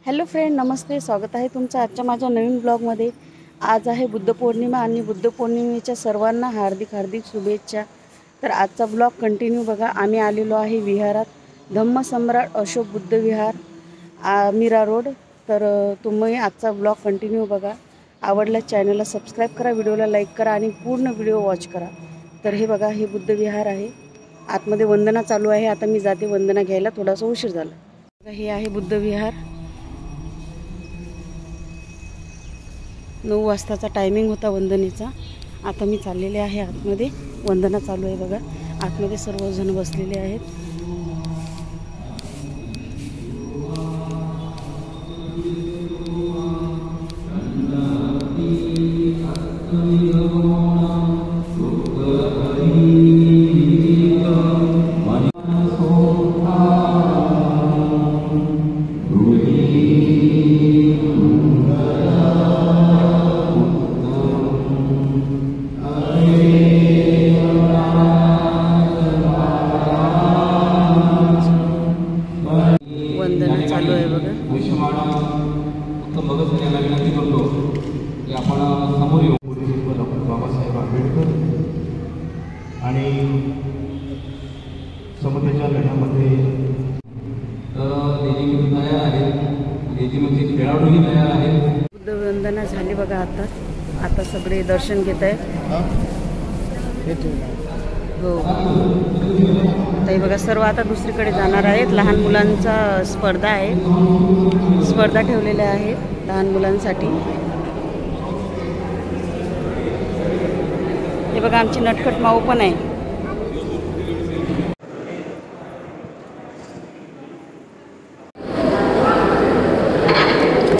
Hello friend, नमस्ते. स्वागत आहे तुमचं आजच्या माझ्या नवीन ब्लॉगमध्ये. आज आहे बुद्ध पौर्णिमा आणि बुद्ध पौर्णिमेच्या सर्वांना हार्दिक हार्दिक शुभेच्छा. तर आजचा ब्लॉग कंटिन्यू बघा. आम्ही आलेलो आहे विहारात, धम्मसम्राट अशोक बुद्ध विहार, मीरा रोड. तर तुम्ही आजचा ब्लॉग कंटिन्यू बघा. आवडल्यास चॅनलला सबस्क्राईब करा, व्हिडिओला लाईक करा आणि पूर्ण व्हिडिओ वॉच करा. तर हे बघा, हे बुद्ध विहार आहे. आतमध्ये वंदना चालू आहे. आता मी जाते वंदना घ्यायला, थोडासा उशीर झाला. हे आहे बुद्ध विहार. 9 वाजताचा टायमिंग होता वंदनेचा. आता मी चाललेले आहे आतमध्ये. वंदना चालू आहे बघा. आतमध्ये सर्वजण बसलेले आहेत. वंदना चालू आहे बघा. उत्तम भगत सिंग यांना विनंती करतो की आपण समोर येऊ. डॉक्टर बाबासाहेब आंबेडकर आणि समतेच्या लढ्यामध्ये तर देजीमध्ये तयार आहेत. देजीमध्ये खेळाडूही तयार आहेत. बुद्ध वंदना झाली बघा. आता सगळे दर्शन घेत आहेत. हो ताई बघा, सर्व आता दुसरीकडे जाणार आहेत. लहान मुलांचा स्पर्धा आहे. स्पर्धा ठेवलेल्या आहेत लहान मुलांसाठी. हे बघा, आमची नटखट माऊ पण आहे.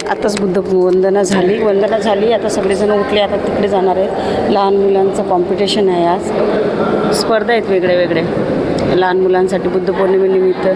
आताच बुद्ध वंदना झाली. आता सगळेजण उठले. आता तिकडे जाणार आहेत. लहान मुलांचं कॉम्पिटिशन आहे. आज स्पर्धा आहेत वेगळे वेगळे लहान मुलांसाठी बुद्ध पौर्णिमेनिमित्त.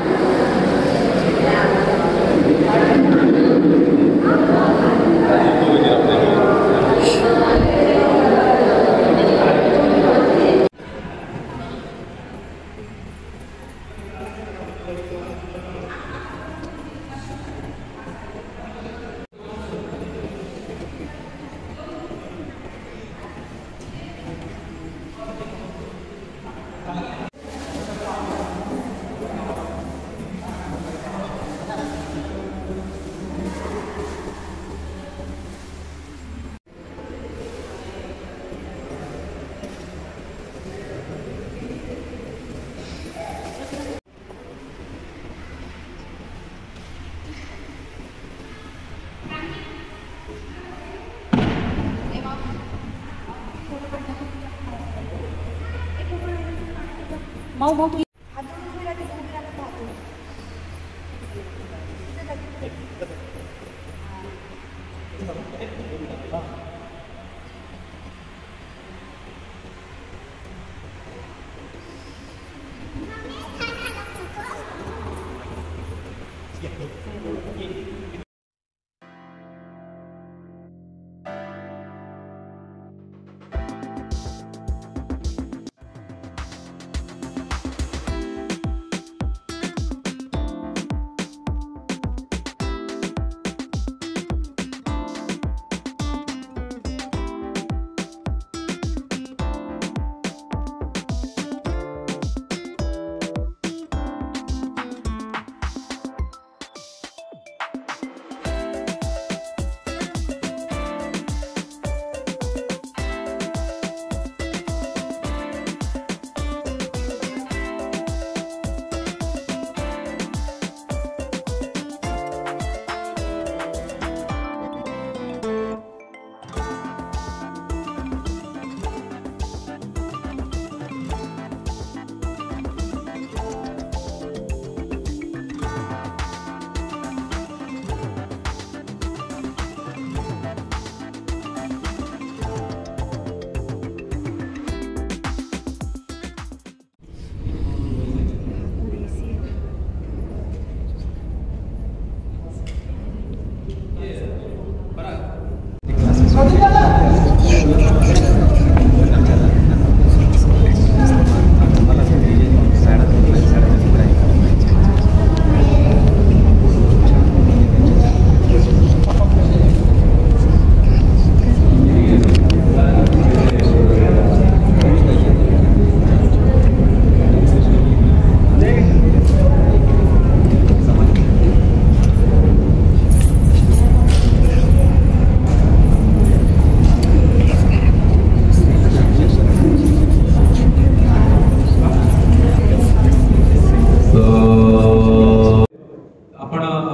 माऊ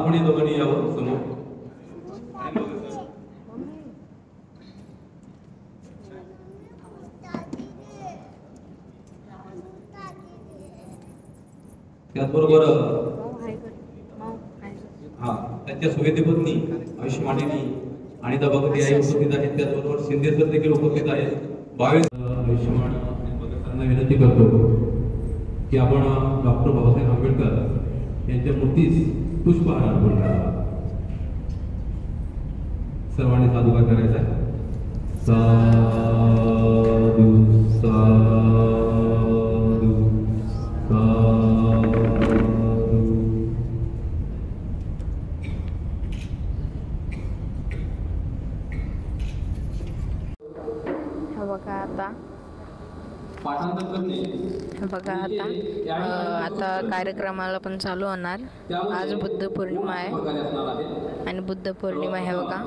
आपण दोघांनी यावं समोर. त्याचबरोबर हा त्यांच्या सुवेदी पत्नी आयुष्यमानिनी आणि दबागती आई उपस्थित आहेत. त्याचबरोबर शिंदे सर देखील उपस्थित आहेत. 22 आयुष्यमान सरांना विनंती करतो की आपण डॉक्टर बाबासाहेब आंबेडकर यांच्या मूर्तीस पुष्पहार अर्पण करावा. सर्वांनी साधुकार करायचा. साधू साधू साधू. बघा आता पाठांतर करणे. बघा आता कार्यक्रमाला पण चालू होणार. आज बुद्ध पौर्णिमा आहे आणि बुद्ध पौर्णिमा आहे बघा.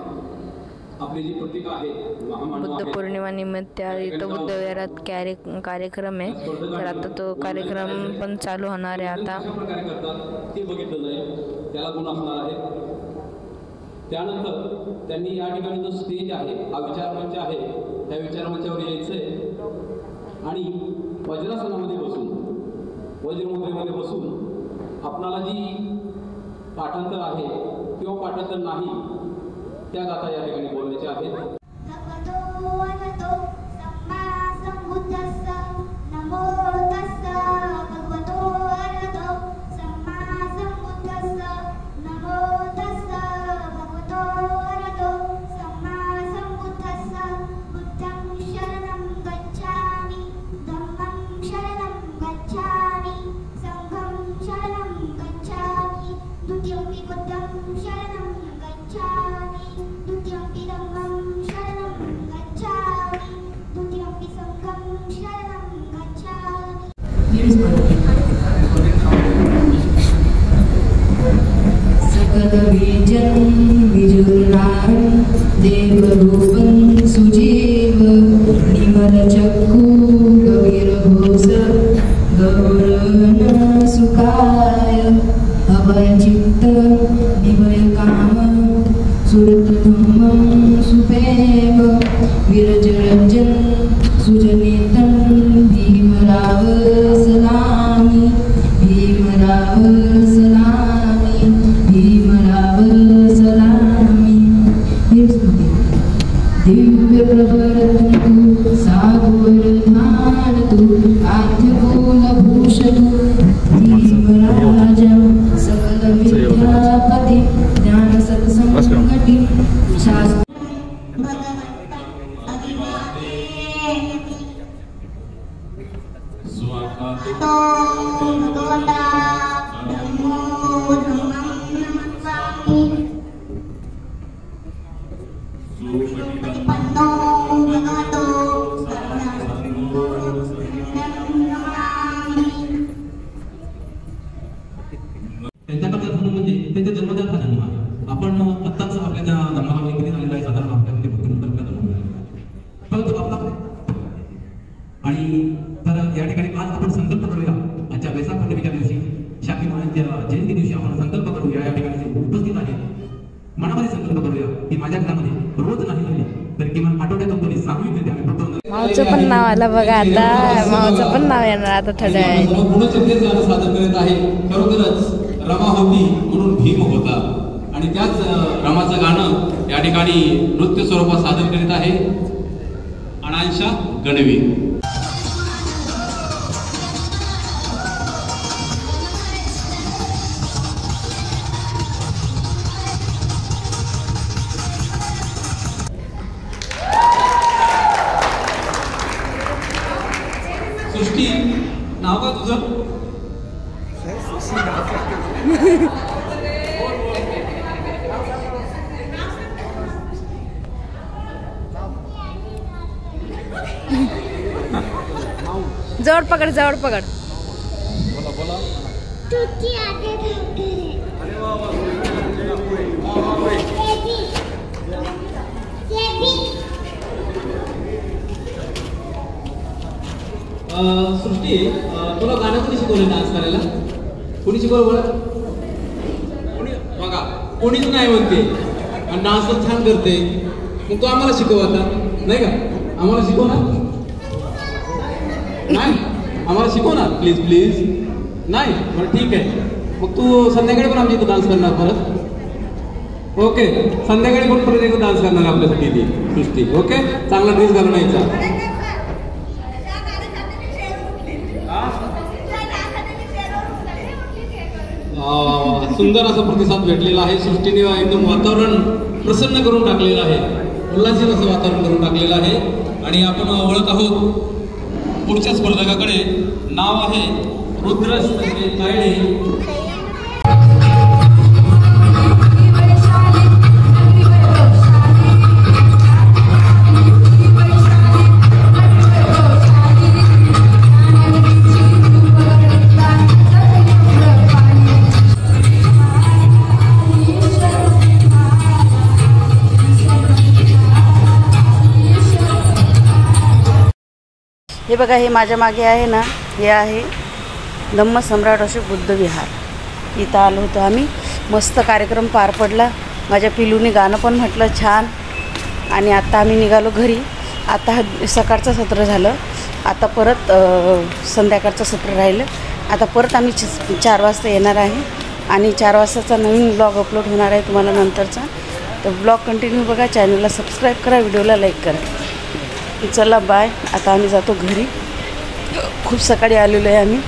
आपली जी पत्रिका आहे बुद्ध पौर्णिमा निमित्त इथं बुद्ध विहारात कार्यक्रम आहे. तर आता तो कार्यक्रम पण चालू होणार आहे आता. ते बघितलं जाईल, त्याला गुण असणार आहे. त्यानंतर त्यांनी या ठिकाणी जो स्टेज आहे हा विचारमंच आहे, त्या विचारमंचावर यायचंय आणि वज्रासनामध्ये बसून वज्रमुद्रेमध्ये बसून आपणाला जी पाठांतर आहे किंवा पाठांतर नाही त्या गाथा या ठिकाणी बोलायच्या आहेत. देवरूपं सुजीव निमलचक्षु गवीरघोष गौरवन सुखाय अभयचित्त निभयकाम सुरतधम्मं सुपेव विरजरञ्जन सुजनेतं भीमराव सलामि भीमराव सलामि भीमराव सलामि. दिव्य प्रवर्तन्तु सागरधानतु आद्यकुलभूषतु धीमराजं सकलविद्यापतिं ज्ञानसत्सङ्गतिं शास्त्र. त्यांच्याकडचा धर्म म्हणजे त्यांच्या जन्मजात हा धर्म आहे. आपण आत्ताच आपल्या त्या धर्माला किती झालेला आहे साधारण आपल्यामध्ये भक्तीनंतर धर्म परंतु आपला आणि तर या ठिकाणी आज आपण संकल्प करूया. आजच्या वैशाख पौर्णिमेच्या दिवशी शाखी महाराजांच्या जयंती दिवशी आपण संकल्प करूया. या ठिकाणी जे उपस्थित आहे मनामध्ये संकल्प करूया की माझ्या घरामध्ये रोज नाही तर किमान आठवड्यातून तरी सामूहिक आम्ही मावचं पण नाव आलं बघा. आता मावचं पण नाव येणार आता थोड्या वेळाने. सादर करत आहे. खरोखरच रमा होती म्हणून भीम होता आणि त्याच रमाचं गाणं या ठिकाणी नृत्य स्वरूपात सादर करीत आहे अनांशा गणवी. सृष्टी नाव का तुझं? जवळ पकड जवळ पकड. बोला बोला. सृष्टी तुला गाणं कोणी शिकवलं डान्स करायला? कोणी शिकवलं बरं? कोणी बघा कोणीच नाही म्हणते आणि डान्स तर छान करते, मग तू आम्हाला शिकव आता, नाही का? आम्हाला शिकव ना. नाही आम्हाला शिकव ना प्लीज प्लीज. नाही बरं ठीक आहे, मग तू संध्याकाळी पण आमच्या इथं डान्स करणार परत. ओके, संध्याकाळी पण परत एकदा डान्स करणार आपल्यासाठी ती सृष्टी. ओके, चांगला ड्रेस घालून यायचा. सुंदर असा प्रतिसाद भेटलेला आहे. सृष्टीने एकदम वातावरण प्रसन्न करून टाकलेलं आहे, उल्हासित असं वातावरण करून टाकलेलं आहे. आणि आपण ओळख आहोत पुढच्या स्पर्धकाकडे. नाव आहे रुद्र काळे. हे बघा, हे माझ्या मागे आहे ना, हे आहे धम्मसम्राट अशोक बुद्ध विहार. इथं आलो होतो आम्ही. मस्त कार्यक्रम पार पडला. माझ्या पिलूने गाणं पण म्हटलं छान. आणि आता आम्ही निघालो घरी. आता हा सकाळचं सत्र झालं, आता परत संध्याकाळचं सत्र राहिलं. आता परत आम्ही 4 वाजता येणार आहे आणि 4 वाजताचा नवीन ब्लॉग अपलोड होणार आहे तुम्हाला नंतरचा. तर ब्लॉग कंटिन्यू बघा, चॅनलला सबस्क्राईब करा, व्हिडिओला लाईक करा. चला बाय. आता आम्ही जातो घरी. खूप सकाळी आलेलो आहे आम्ही.